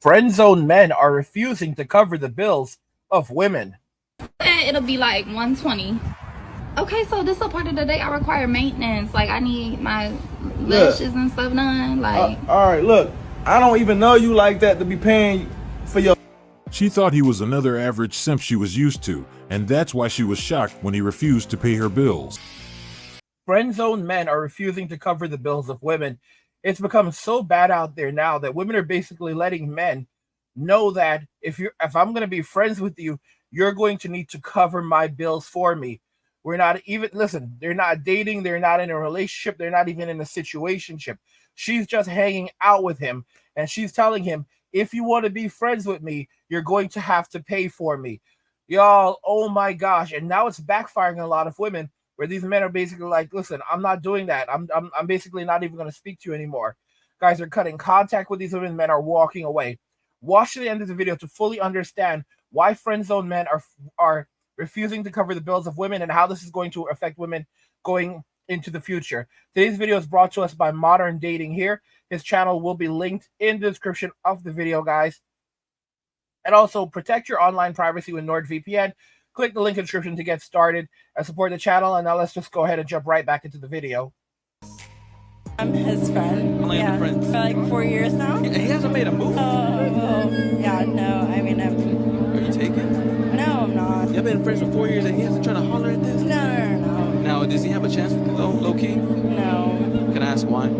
Friendzoned men are refusing to cover the bills of women. It'll be like 120. Okay, so this is a part of the day I require maintenance. Like I need my lashes and stuff done. Like, all right, look, I don't even know you like that to be paying for your. She thought he was another average simp she was used to, and that's why she was shocked when he refused to pay her bills. Friendzoned men are refusing to cover the bills of women. It's become so bad out there now that women are basically letting men know that if I'm going to be friends with you, you're going to need to cover my bills for me. We're not even, listen, they're not dating, they're not in a relationship, they're not even in a situationship. She's just hanging out with him, and she's telling him, if you want to be friends with me, you're going to have to pay for me. Y'all, oh my gosh. And now it's backfiring on a lot of women where these men are basically like, listen, I'm not doing that. I'm basically not even going to speak to you anymore. Guys are cutting contact with these women, men are walking away. Watch to the end of the video to fully understand why friendzone men are refusing to cover the bills of women and how this is going to affect women going into the future. Today's video is brought to us by Modern Dating here. His channel will be linked in the description of the video, guys. And also, protect your online privacy with NordVPN. Click the link in the description to get started and support the channel. And now let's just go ahead and jump right back into the video. I'm his friend. How long have you been friends? For like 4 years now. And he hasn't made a move? Yeah, no. I mean, Are you taking? No, I'm not. You've been friends for 4 years and he hasn't tried to holler at this? No. Now, does he have a chance with you, low key? No. Can I ask why?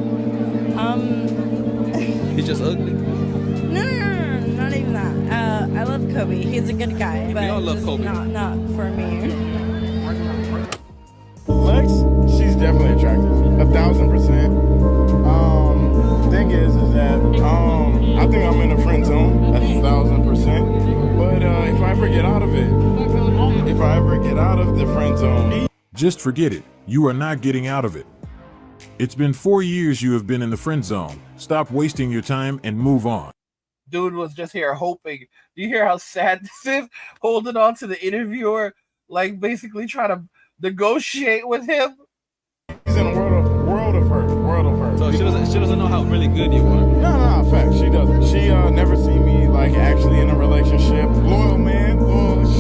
He's just ugly? No, not even that. I love Kobe. He's a good guy. But we all love Kobe. Not for me. Lex, she's definitely attractive, 1,000%. Thing is that I think I'm in a friend zone, that's 1,000%. But if I ever get out of the friend zone, just forget it. You are not getting out of it. It's been 4 years you have been in the friend zone. Stop wasting your time and move on. Dude was just here hoping. Do you hear how sad this is? Holding on to the interviewer, like basically trying to negotiate with him. He's in a world of hurt. So she doesn't know how really good you are. No, fact, she doesn't. She never seen me like actually in a relationship. Loyal man,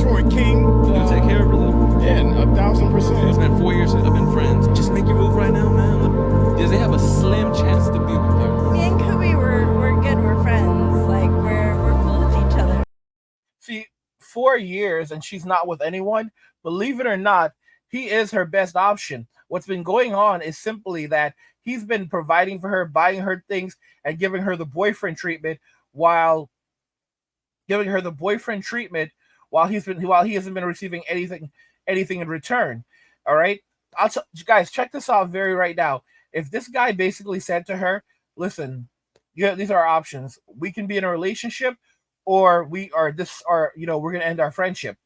short king. You gonna take care of her though? Yeah, 1,000%. It's been 4 years since I've been friends. Just make your move right now, man. Does they have a slim chance to be with you? Me and Kobe, we're good. We're friends. Like we're cool with each other. See, 4 years and she's not with anyone. Believe it or not, he is her best option. What's been going on is simply that he's been providing for her, buying her things, and giving her the boyfriend treatment while he hasn't been receiving anything in return. All right, guys, check this out right now. If this guy basically said to her, "Listen, these are our options. We can be in a relationship, or we're gonna end our friendship."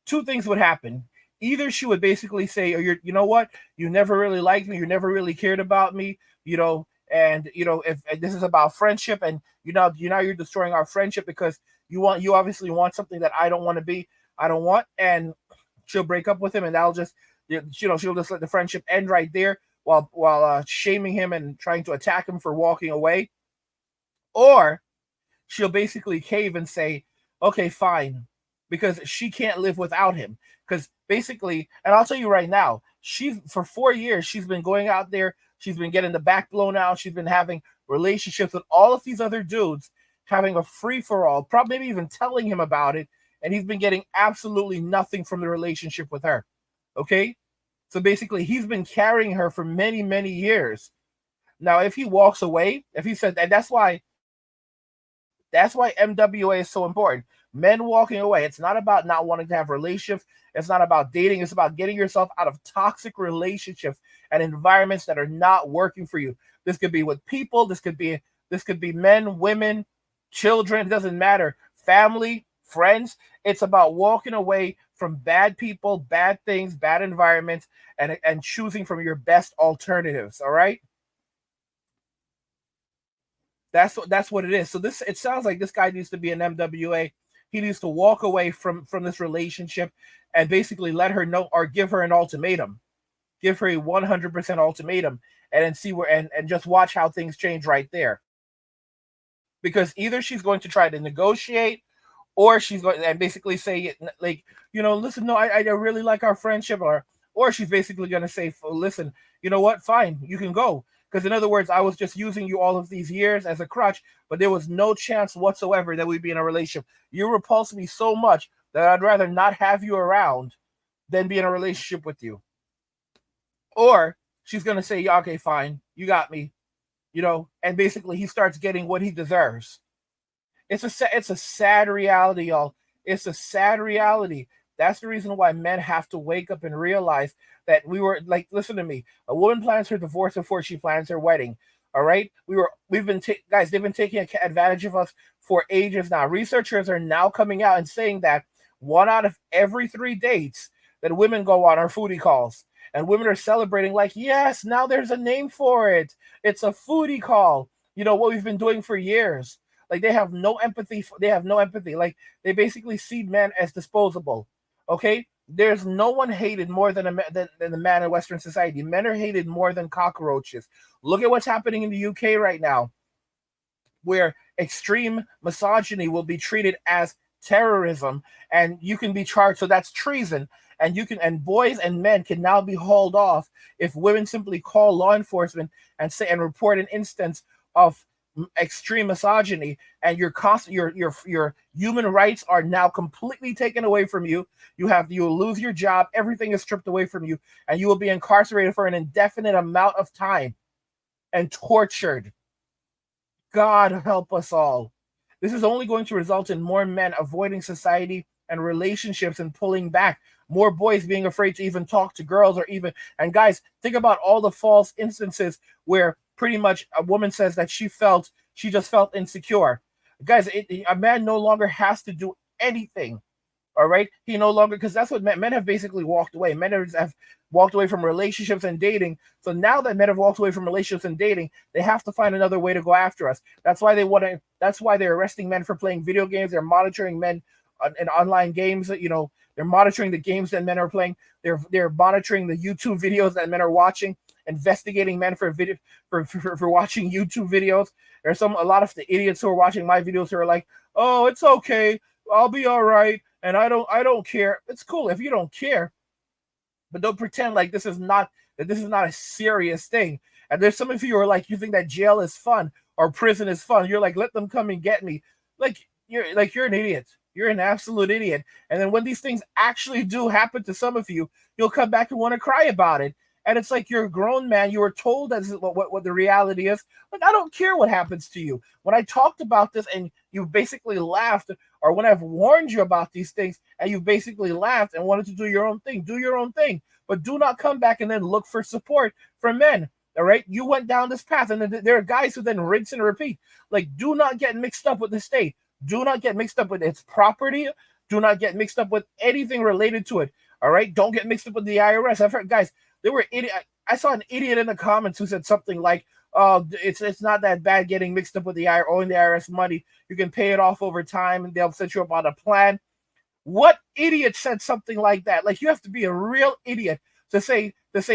Two things would happen. Either she would basically say, "Oh, you know what? You never really liked me. You never really cared about me. And if this is about friendship, and you're destroying our friendship because you obviously want something that I don't want," and she'll break up with him, and that'll just she'll just let the friendship end right there while shaming him and trying to attack him for walking away. Or she'll basically cave and say, "Okay, fine," because she can't live without him. Because basically, and I'll tell you right now, for 4 years, she's been going out there, she's been getting the back blown out, she's been having relationships with all of these other dudes, having a free-for-all, probably maybe even telling him about it, and he's been getting absolutely nothing from the relationship with her. Okay? So basically, he's been carrying her for many, many years. Now, if he walks away, if he said, and that's why MWA is so important. Men walking away. It's not about not wanting to have relationships. It's not about dating. It's about getting yourself out of toxic relationships and environments that are not working for you. This could be with people. This could be men, women, children. It doesn't matter. Family, friends. It's about walking away from bad people, bad things, bad environments, and choosing from your best alternatives. All right. That's what it is. So it sounds like this guy needs to be an MWA. He needs to walk away from this relationship and basically let her know, or give her an ultimatum. Give her a 100% ultimatum, and then see and just watch how things change right there. because either she's going to try to negotiate, or she's going and basically say like, listen, no, I really like our friendship, or she's basically going to say, listen, you know what, fine, you can go, because in other words, I was just using you all of these years as a crutch, but there was no chance whatsoever that we'd be in a relationship. You repulse me so much that I'd rather not have you around than be in a relationship with you. Or she's going to say, yeah, okay, fine, you got me, and basically he starts getting what he deserves. It's a sad reality, y'all. It's a sad reality. That's the reason why men have to wake up and realize that we were like, listen to me. A woman plans her divorce before she plans her wedding. All right, we've been guys. They've been taking advantage of us for ages now. Researchers are now coming out and saying that 1 out of every 3 dates that women go on are foodie calls, and women are celebrating like, yes, now there's a name for it. It's a foodie call. What we've been doing for years. Like they have no empathy. They have no empathy. Like they basically see men as disposable. Okay, there's no one hated more than a man in Western society. Men are hated more than cockroaches. Look at what's happening in the UK right now, where extreme misogyny will be treated as terrorism, and you can be charged. So that's treason, and boys and men can now be hauled off if women simply call law enforcement and report an instance of extreme misogyny, and your human rights are now completely taken away from you. You'll lose your job, everything is stripped away from you, and you will be incarcerated for an indefinite amount of time and tortured. God help us all. This is only going to result in more men avoiding society and relationships and pulling back, more boys being afraid to even talk to girls, and guys, think about all the false instances where pretty much a woman says that she just felt insecure. Guys, a man no longer has to do anything. All right, he no longer, because that's what men have basically walked away. Men have walked away from relationships and dating. So now that men have walked away from relationships and dating, they have to find another way to go after us. That's why they're arresting men for playing video games. They're monitoring men in online games. They're monitoring the games that men are playing. They're monitoring the YouTube videos that men are watching, investigating men for watching YouTube videos. There's a lot of the idiots who are watching my videos who are like, oh, it's okay, I'll be all right, and I don't care. It's cool if you don't care, but don't pretend like this is not a serious thing. And there's some of you who are like, you think that jail is fun or prison is fun. You're like, let them come and get me. You're an idiot. You're an absolute idiot. And then when these things actually do happen to some of you, you'll come back and want to cry about it. And it's like, you're a grown man. You were told that's what the reality is. Like, I don't care what happens to you. When I talked about this and you basically laughed, or when I've warned you about these things and you basically laughed and wanted to do your own thing, do your own thing. But do not come back and then look for support from men. All right? You went down this path, and then there are guys who then rinse and repeat. Like, do not get mixed up with the state. Do not get mixed up with its property. Do not get mixed up with anything related to it. All right? Don't get mixed up with the IRS. I've heard, guys, I saw an idiot in the comments who said something like, oh, it's not that bad getting mixed up with owing the IRS money. You can pay it off over time and they'll set you up on a plan. What idiot said something like that? Like, you have to be a real idiot to say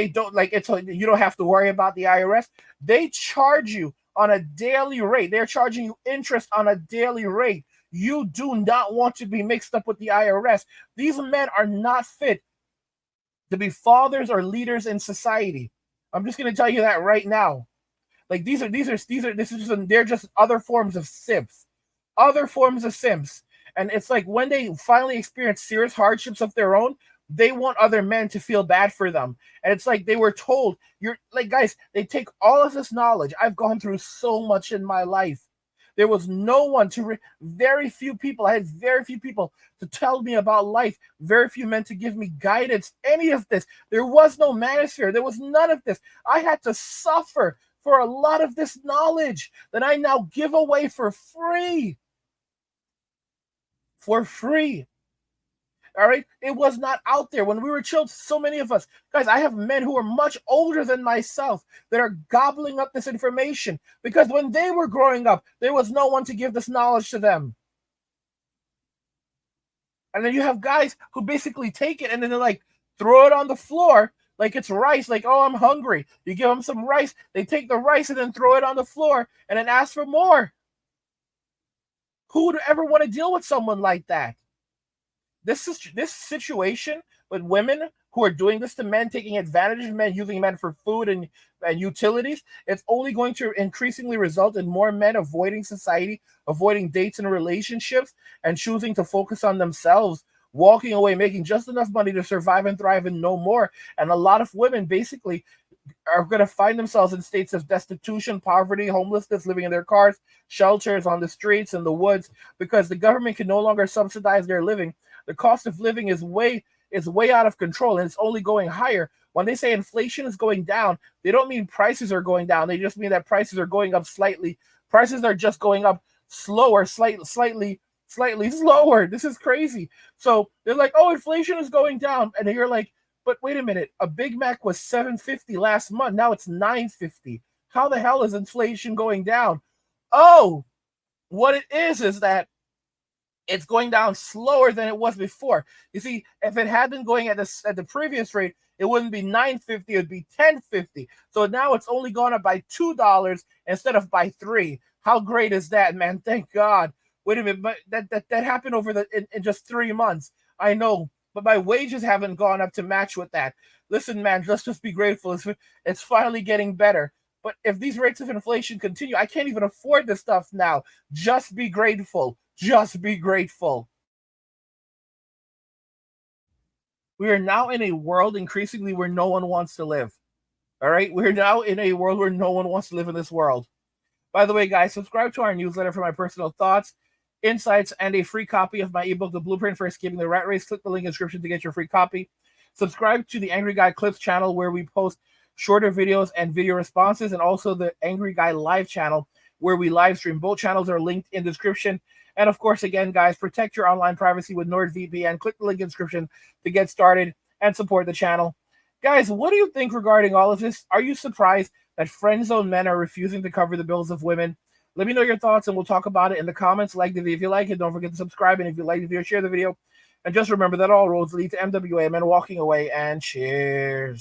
don't, like, you don't have to worry about the IRS. They charge you on a daily rate. They're charging you interest on a daily rate. You do not want to be mixed up with the IRS. These men are not fit to be fathers or leaders in society. I'm just going to tell you that right now. Like, they're just other forms of simps. Other forms of simps. And it's like, when they finally experience serious hardships of their own, they want other men to feel bad for them. And it's like they were told, you're like, guys, they take all of this knowledge. I've gone through so much in my life. There was no one very few people. I had very few people to tell me about life. Very few men to give me guidance. Any of this. There was no manosphere. There was none of this. I had to suffer for a lot of this knowledge that I now give away for free. For free. All right? It was not out there. When we were children, so many of us, guys, I have men who are much older than myself that are gobbling up this information because when they were growing up, there was no one to give this knowledge to them. And then you have guys who basically take it and then they're like, throw it on the floor like it's rice. Like, oh, I'm hungry. You give them some rice. They take the rice and then throw it on the floor and then ask for more. Who would ever want to deal with someone like that? This situation with women who are doing this to men, taking advantage of men, using men for food and utilities, it's only going to increasingly result in more men avoiding society, avoiding dates and relationships, and choosing to focus on themselves, walking away, making just enough money to survive and thrive and no more. And a lot of women basically are going to find themselves in states of destitution, poverty, homelessness, living in their cars, shelters, on the streets, in the woods, because the government can no longer subsidize their living. The cost of living is way out of control, and it's only going higher. When they say inflation is going down, they don't mean prices are going down. They just mean that prices are going up slightly. Prices are just going up slower, slightly slower. This is crazy. So they're like, oh, inflation is going down. And you're like, but wait a minute, a Big Mac was $7.50 last month. Now it's $9.50. How the hell is inflation going down? Oh, what it is that it's going down slower than it was before. You see, if it had been going at the previous rate, it wouldn't be $9.50, it would be $10.50. So now it's only gone up by $2 instead of by $3. How great is that, man? Thank God. Wait a minute, but that happened over in just 3 months. I know, but my wages haven't gone up to match with that. Listen, man, let's just be grateful. It's finally getting better. But if these rates of inflation continue, I can't even afford this stuff now. Just be grateful. Just be grateful. We are now in a world increasingly where no one wants to live. All right? We're now in a world where no one wants to live in this world. By the way, guys, subscribe to our newsletter for my personal thoughts, insights, and a free copy of my ebook, The Blueprint for Escaping the Rat Race. Click the link in the description to get your free copy. Subscribe to the Angry Guy Clips channel where we post shorter videos and video responses, and also the Angry Guy Live channel where we live stream. Both channels are linked in the description. And of course, again, guys, protect your online privacy with NordVPN. Click the link in the description to get started and support the channel. Guys, what do you think regarding all of this? Are you surprised that friendzone men are refusing to cover the bills of women? Let me know your thoughts, and we'll talk about it in the comments. Like the video if you like it. Don't forget to subscribe, and if you like the video, share the video. And just remember that all roads lead to MWA, men walking away, and cheers.